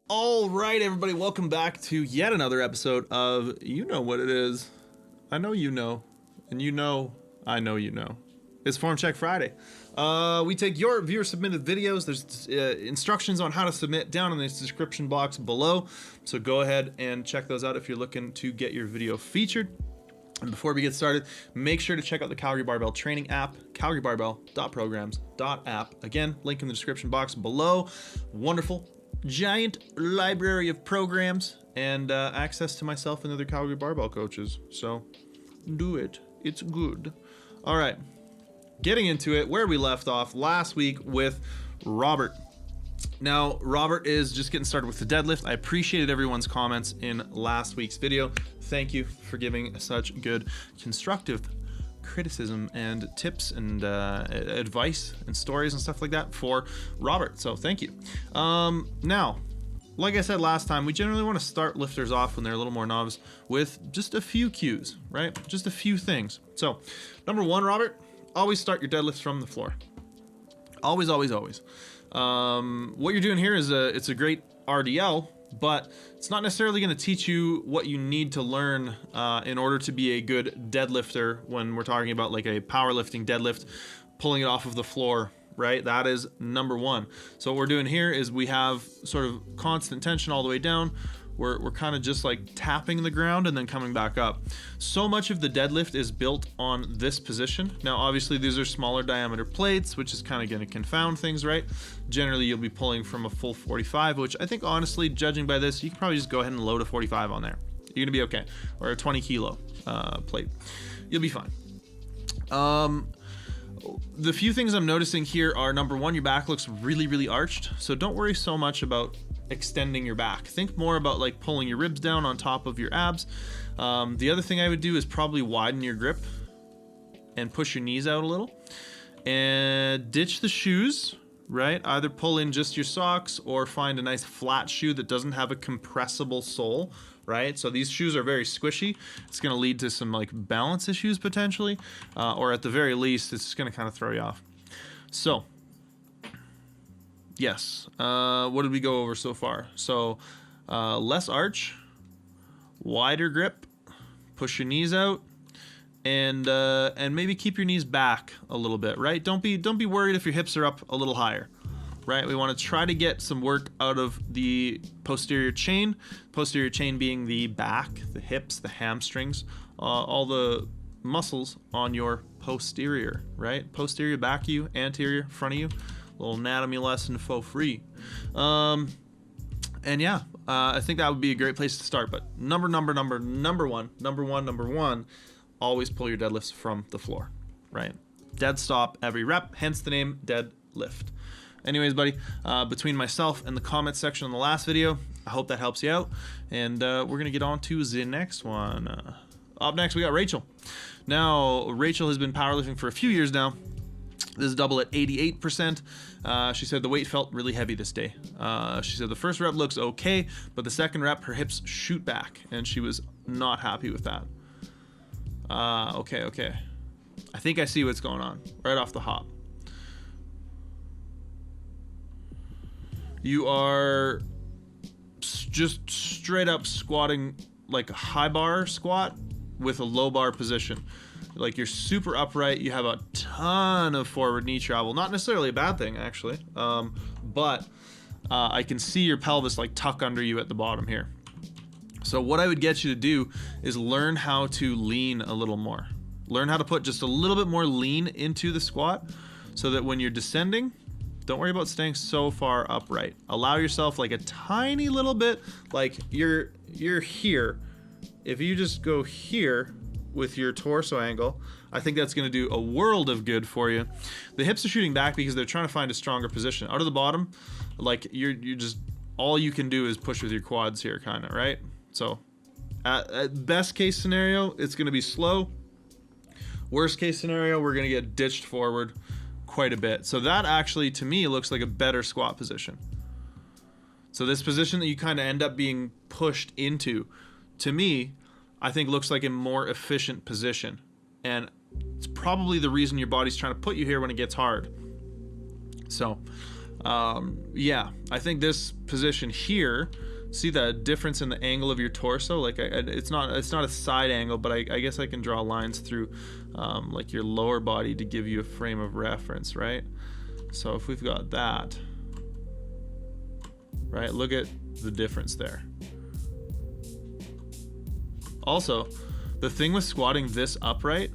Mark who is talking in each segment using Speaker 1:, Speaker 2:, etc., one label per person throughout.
Speaker 1: All right, everybody, welcome back to yet another episode of You Know What It Is. I know you know, and you know I know you know. It's Form Check Friday. We take your viewer-submitted videos. There's instructions on how to submit down in the description box below, so go ahead and check those out if you're looking to get your video featured. And before we get started, make sure to check out the Calgary Barbell training app, calgarybarbell.programs.app. Again, link in the description box below. Wonderful, giant library of programs and access to myself and other Calgary Barbell coaches. So do it. It's good. All right. Getting into it, where we left off last week with Robert. Now, Robert is just getting started with the deadlift. I appreciated everyone's comments in last week's video. Thank you for giving such good constructive criticism and tips and advice and stories and stuff like that for Robert. So thank you. Now, like I said last time, we generally want to start lifters off when they're a little more novice with just a few cues, right? Just a few things. So, number one, Robert, always start your deadlifts from the floor. Always, always, always. What you're doing here is it's a great RDL, but it's not necessarily going to teach you what you need to learn in order to be a good deadlifter when we're talking about like a powerlifting deadlift, pulling it off of the floor, right? That is number one. So what we're doing here is we have sort of constant tension all the way down. We're kind of just like tapping the ground and then coming back up. So much of the deadlift is built on this position. Now, obviously, these are smaller diameter plates, which is kind of going to confound things, right? Generally, you'll be pulling from a full 45, which I think, honestly, judging by this, you can probably just go ahead and load a 45 on there. You're going to be okay. Or a 20 kilo plate. You'll be fine. The few things I'm noticing here are, number one, your back looks really, really arched. So don't worry so much about extending your back. Think more about like pulling your ribs down on top of your abs. The other thing I would do is probably widen your grip and push your knees out a little. And ditch the shoes, right? Either pull in just your socks or find a nice flat shoe that doesn't have a compressible sole, right? So these shoes are very squishy. It's going to lead to some like balance issues potentially, or at the very least, it's just going to kind of throw you off. So, yes, what did we go over so far? So, less arch, wider grip, push your knees out, and maybe keep your knees back a little bit, right? Don't be worried if your hips are up a little higher. Right, we want to try to get some work out of the posterior chain being the back, the hips, the hamstrings, all the muscles on your posterior, right? Posterior, back of you, anterior, front of you. Little anatomy lesson for free. And yeah, I think that would be a great place to start. But number one, always pull your deadlifts from the floor, right? Dead stop every rep, hence the name deadlift. Anyways, buddy, between myself and the comment section on the last video, I hope that helps you out. And we're going to get on to the next one. Up next, we got Rachel. Now, Rachel has been powerlifting for a few years now. This is double at 88%. She said the weight felt really heavy this day. She said the first rep looks okay, but the second rep, her hips shoot back, and she was not happy with that. Okay. I think I see what's going on right off the hop. You are just straight up squatting like a high bar squat with a low bar position. Like you're super upright. You have a ton of forward knee travel. Not necessarily a bad thing, actually. But I can see your pelvis like tuck under you at the bottom here. So what I would get you to do is learn how to lean a little more. Learn how to put just a little bit more lean into the squat so that when you're descending, don't worry about staying so far upright. Allow yourself like a tiny little bit, like you're here. If you just go here with your torso angle, I think that's going to do a world of good for you. The hips are shooting back because they're trying to find a stronger position. Out of the bottom, like you're just, all you can do is push with your quads here, kind of, right? So at best case scenario, it's going to be slow. Worst case scenario, we're going to get ditched forward quite a bit. So that actually, to me, looks like a better squat position. So this position that you kind of end up being pushed into, to me, I think looks like a more efficient position. And It's probably the reason your body's trying to put you here when it gets hard. So, yeah, I think this position here, see the difference in the angle of your torso? Like, it's not a side angle, but I guess I can draw lines through like your lower body to give you a frame of reference, right? So if we've got that, right, look at the difference there. Also, the thing with squatting this upright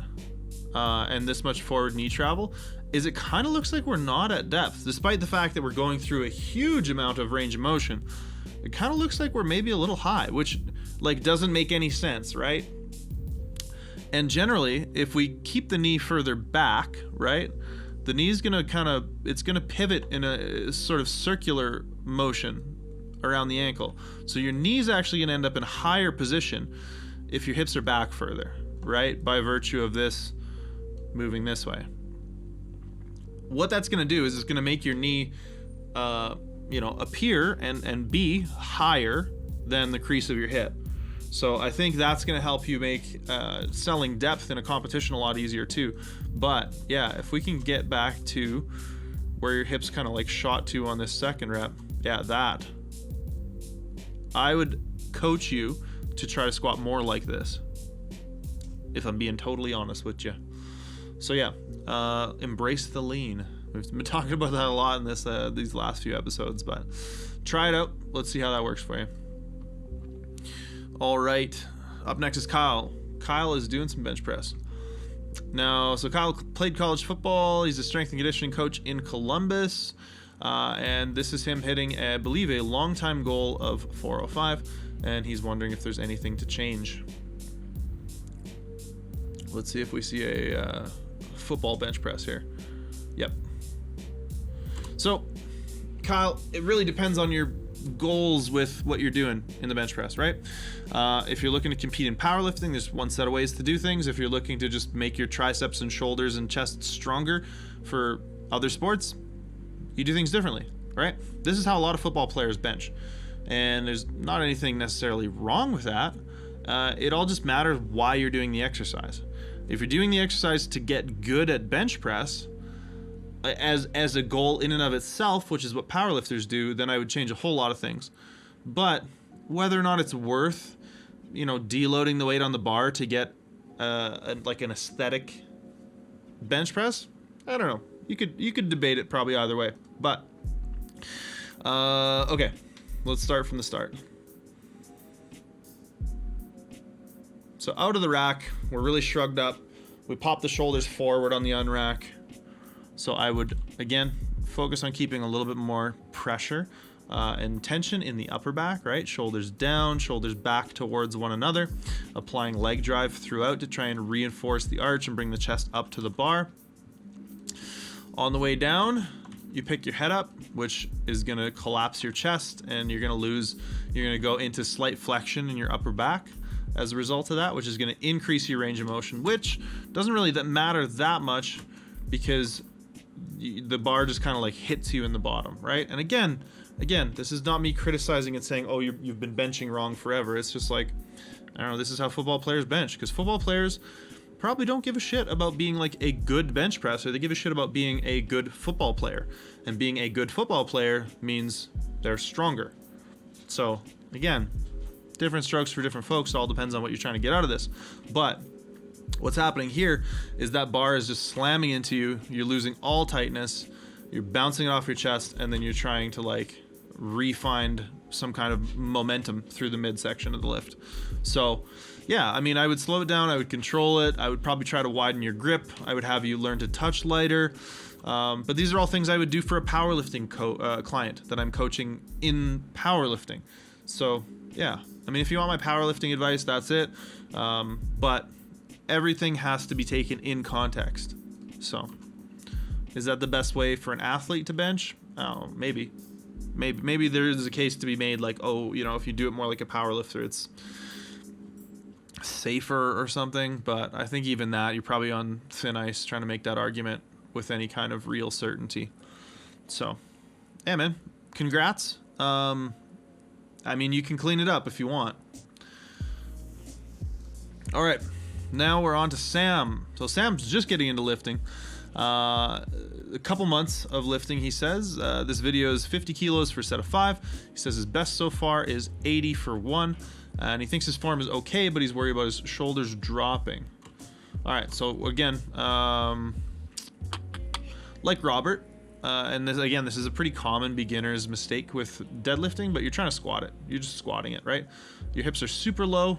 Speaker 1: and this much forward knee travel is it kind of looks like we're not at depth, despite the fact that we're going through a huge amount of range of motion. It kind of looks like we're maybe a little high, which like doesn't make any sense, right? And generally, if we keep the knee further back, right, the knee's gonna it's gonna pivot in a sort of circular motion around the ankle. So your knee's actually gonna end up in a higher position if your hips are back further, right? By virtue of this moving this way. What that's gonna do is it's gonna make your knee, appear and be higher than the crease of your hip. So I think that's gonna help you make selling depth in a competition a lot easier too. But yeah, if we can get back to where your hips kind of like shot to on this second rep, yeah, that. I would coach you to try to squat more like this, if I'm being totally honest with you. So yeah, embrace the lean. We've been talking about that a lot in these last few episodes, but try it out. Let's see how that works for you. All right, up next is Kyle. Kyle is doing some bench press. Now, so Kyle played college football. He's a strength and conditioning coach in Columbus. And this is him hitting, I believe, a long-time goal of 405. And he's wondering if there's anything to change. Let's see if we see a football bench press here. Yep. So, Kyle, it really depends on your goals with what you're doing in the bench press, right? If you're looking to compete in powerlifting, there's one set of ways to do things. If you're looking to just make your triceps and shoulders and chest stronger for other sports, you do things differently, right? This is how a lot of football players bench. And there's not anything necessarily wrong with that. It all just matters why you're doing the exercise. If you're doing the exercise to get good at bench press, as a goal in and of itself, which is what powerlifters do, then I would change a whole lot of things. But whether or not it's worth, deloading the weight on the bar to get like an aesthetic bench press, I don't know. You could debate it probably either way. But okay, let's start from the start. So out of the rack, we're really shrugged up. We pop the shoulders forward on the unrack. So I would, again, focus on keeping a little bit more pressure and tension in the upper back, right? Shoulders down, shoulders back towards one another. Applying leg drive throughout to try and reinforce the arch and bring the chest up to the bar. On the way down, you pick your head up, which is going to collapse your chest, and you're going to go into slight flexion in your upper back as a result of that, which is going to increase your range of motion, which doesn't really matter that much because the bar just kind of like hits you in the bottom, right? And again, this is not me criticizing and saying, oh, you've been benching wrong forever. It's just like, I don't know, this is how football players bench, because football players probably don't give a shit about being like a good bench presser. They give a shit about being a good football player. And being a good football player means they're stronger. So again, different strokes for different folks. It all depends on what you're trying to get out of this. But what's happening here is that bar is just slamming into you. You're losing all tightness. You're bouncing it off your chest, and then you're trying to like re-find some kind of momentum through the midsection of the lift. So yeah, I mean, I would slow it down. I would control it. I would probably try to widen your grip. I would have you learn to touch lighter. But these are all things I would do for a powerlifting client that I'm coaching in powerlifting. So yeah, I mean, if you want my powerlifting advice, that's it. But everything has to be taken in context. So is that the best way for an athlete to bench? Oh, maybe there is a case to be made like, oh, if you do it more like a powerlifter, it's safer or something. But I think even that, you're probably on thin ice trying to make that argument with any kind of real certainty. So yeah, man, congrats. I mean, you can clean it up if you want. All right, now we're on to Sam. So Sam's just getting into lifting. A couple months of lifting, he says. This video is 50 kilos for a set of 5. He says his best so far is 80 for 1. And he thinks his form is okay, but he's worried about his shoulders dropping. All right, so again, like Robert, and this is a pretty common beginner's mistake with deadlifting, but you're trying to squat it. You're just squatting it, right? Your hips are super low.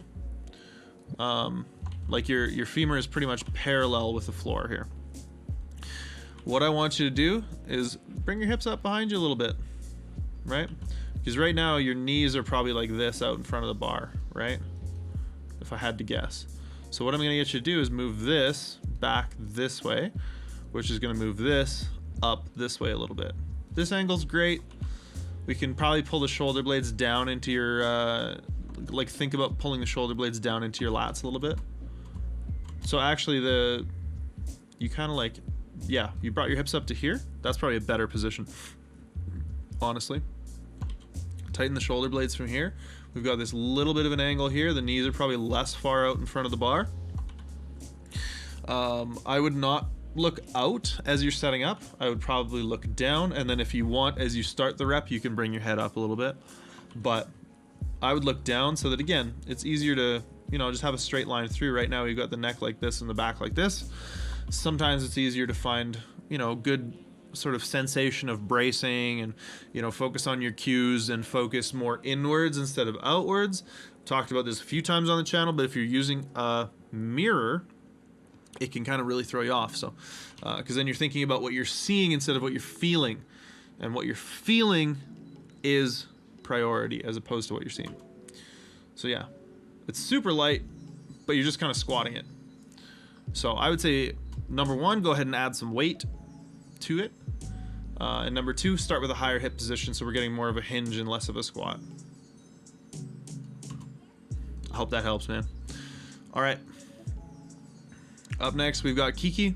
Speaker 1: Like your femur is pretty much parallel with the floor here. What I want you to do is bring your hips up behind you a little bit, right? Because right now your knees are probably like this out in front of the bar, right? If I had to guess. So what I'm gonna get you to do is move this back this way, which is gonna move this up this way a little bit. This angle's great. We can probably pull the shoulder blades down into your, like think about pulling the shoulder blades down into your lats a little bit. So actually you kind of like, yeah, you brought your hips up to here. That's probably a better position, honestly. Tighten the shoulder blades from here. We've got this little bit of an angle here. The knees are probably less far out in front of the bar. I would not look out as you're setting up. I would probably look down, and then if you want, as you start the rep, you can bring your head up a little bit. But I would look down so that, again, it's easier to, just have a straight line through. Right now, we've got the neck like this and the back like this. Sometimes it's easier to find, good sort of sensation of bracing and, focus on your cues and focus more inwards instead of outwards. Talked about this a few times on the channel, but if you're using a mirror, it can kind of really throw you off. So, because then you're thinking about what you're seeing instead of what you're feeling. And what you're feeling is priority as opposed to what you're seeing. So yeah, it's super light, but you're just kind of squatting it. So I would say, number 1, go ahead and add some weight to it. And number 2, start with a higher hip position so we're getting more of a hinge and less of a squat. I hope that helps, man. All right. Up next, we've got Kiki.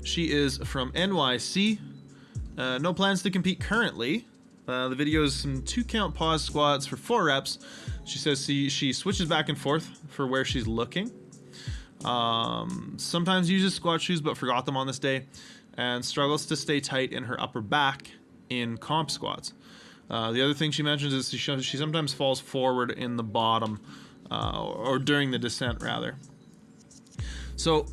Speaker 1: She is from NYC. No plans to compete currently. The video is some 2-count pause squats for 4 reps. She says she switches back and forth for where she's looking. Sometimes uses squat shoes but forgot them on this day, and struggles to stay tight in her upper back in comp squats. The other thing she mentions is she sometimes falls forward in the bottom, or during the descent rather. So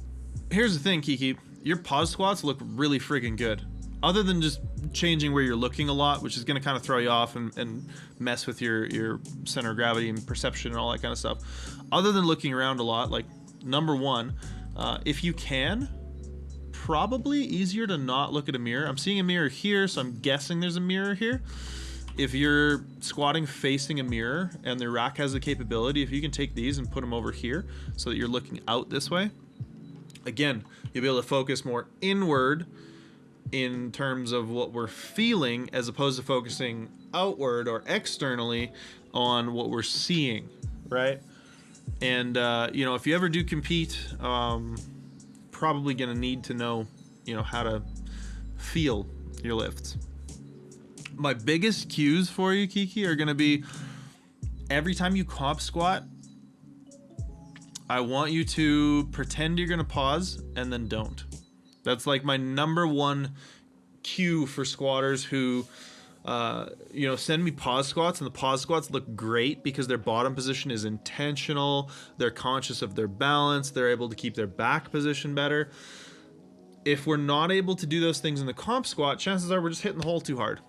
Speaker 1: here's the thing, Kiki, your pause squats look really freaking good. Other than just changing where you're looking a lot, which is going to kind of throw you off and mess with your center of gravity and perception and all that kind of stuff. Other than looking around a lot, like number 1, if you can, probably easier to not look at a mirror. I'm seeing a mirror here, so I'm guessing there's a mirror here. If you're squatting facing a mirror and the rack has the capability, if you can take these and put them over here so that you're looking out this way, again, you'll be able to focus more inward in terms of what we're feeling as opposed to focusing outward or externally on what we're seeing, right? And, if you ever do compete, probably going to need to know, how to feel your lifts. My biggest cues for you, Kiki, are going to be every time you comp squat, I want you to pretend you're going to pause and then don't. That's like my number 1 cue for squatters who, send me pause squats, and the pause squats look great because their bottom position is intentional. They're conscious of their balance. They're able to keep their back position better. If we're not able to do those things in the comp squat, chances are we're just hitting the hole too hard,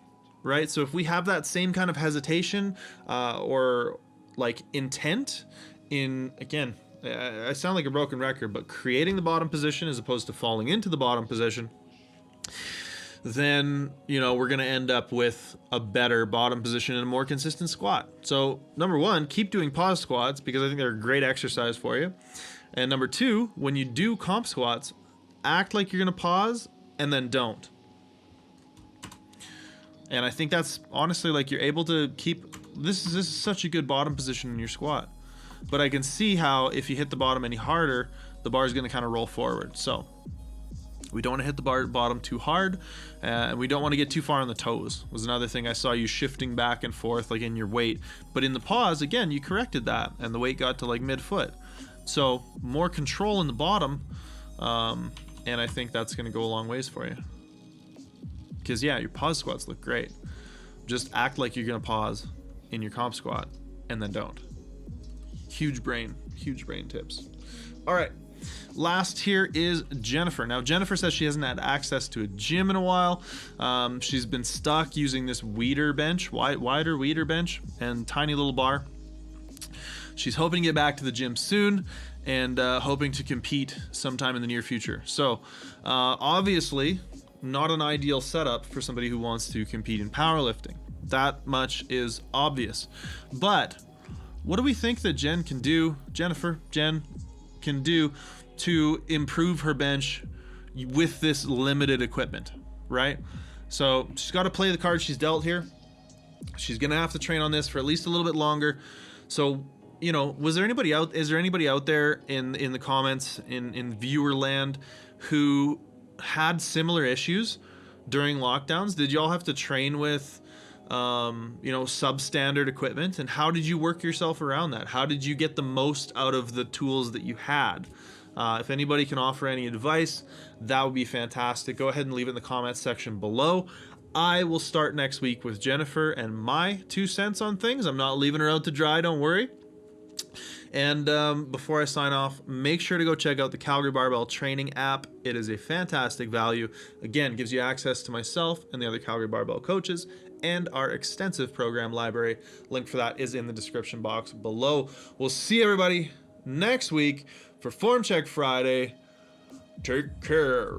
Speaker 1: right? So if we have that same kind of hesitation or like intent in, again, I sound like a broken record, but creating the bottom position as opposed to falling into the bottom position, then, we're going to end up with a better bottom position and a more consistent squat. So number 1, keep doing pause squats because I think they're a great exercise for you. And number 2, when you do comp squats, act like you're going to pause and then don't. And I think that's honestly like you're able to keep, this is such a good bottom position in your squat. But I can see how if you hit the bottom any harder, the bar is going to kind of roll forward. So we don't want to hit the bottom too hard, and we don't want to get too far on the toes. Was another thing I saw you shifting back and forth like in your weight. But in the pause, again, you corrected that, and the weight got to like mid-foot. So more control in the bottom, and I think that's going to go a long ways for you. Because yeah, your pause squats look great. Just act like you're going to pause in your comp squat and then don't. Huge brain tips. All right. Last here is Jennifer. Now, Jennifer says she hasn't had access to a gym in a while. She's been stuck using this wider bench, wider wider bench, and tiny little bar. She's hoping to get back to the gym soon and hoping to compete sometime in the near future. So, obviously, not an ideal setup for somebody who wants to compete in powerlifting. That much is obvious. But what do we think that Jen can do to improve her bench with this limited equipment, right? So she's got to play the cards she's dealt here. She's gonna have to train on this for at least a little bit longer. So, you know, is there anybody out there in the comments, in viewer land, who had similar issues during lockdowns? Did y'all have to train with substandard equipment, and how did you work yourself around that? How did you get the most out of the tools that you had? If anybody can offer any advice, that would be fantastic. Go ahead and leave it in the comments section below. I will start next week with Jennifer and my 2 cents on things. I'm not leaving her out to dry, don't worry. And before I sign off, make sure to go check out the Calgary Barbell training app. It is a fantastic value. Again, gives you access to myself and the other Calgary Barbell coaches and our extensive program library. Link for that is in the description box below. We'll see everybody next week for Form Check Friday. Take care.